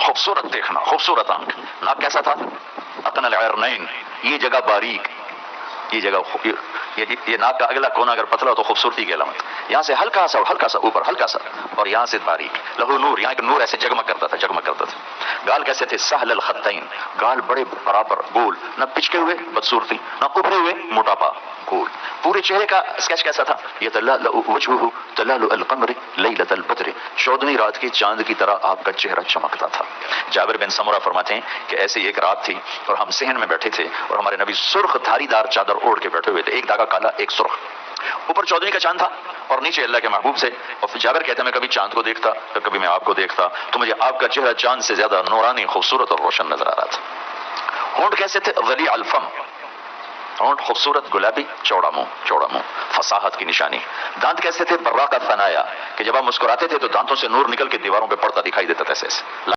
खूबसूरत देखना, खूबसूरत आंख। नाक कैसा था? अकनल अरनैन, ये जगह बारीक, ये जगह ये नाक का अगला कोना अगर पतला हो तो खूबसूरती की अलामत। यहाँ से हल्का सा ऊपर, हल्का सा, और यहाँ से बारीक। लहू नूर, यहाँ एक नूर ऐसे जगमग करता था, जगमग करता था। गाल कैसे थे? सहल अल खत्तैन, गाल बड़े बराबर गोल, न पिचके हुए बदसूरती, न उभरे हुए मोटापा, गोल। पूरे चेहरे का स्केच कैसा था? ये वजहुहु तलालु अल क़मर लैलतल बद्र, चौदहवीं रात की चांद की तरह आपका चेहरा चमकता था। जाबिर बिन समुरा फरमाते हैं कि ऐसी एक रात थी और हम सहन में बैठे थे और हमारे नबी सुर्ख धारीदार चादर ओढ़ के बैठे हुए थे, एक धागा काला एक सुर्ख। ऊपर 14वीं का चांद था और नीचे अल्लाह के महबूब से। और फिर जाबिर कहते हैं मैं कभी चांद को देखता तो कभी मैं आपको देखता तो मुझे आपका चेहरा चांद से ज्यादा नूरानी, खूबसूरत और रोशन नजर आ रहा था। होंठ कैसे थे? वली अल्फम, होंठ खूबसूरत गुलाबी, चौड़ा मुंह, फसाहत की निशानी। दांत कैसे थे? बर्रा का फनाया, कि जब आप मुस्कुराते थे तो दांतों से नूर निकल के दीवारों पे पड़ता दिखाई देता था ऐसे।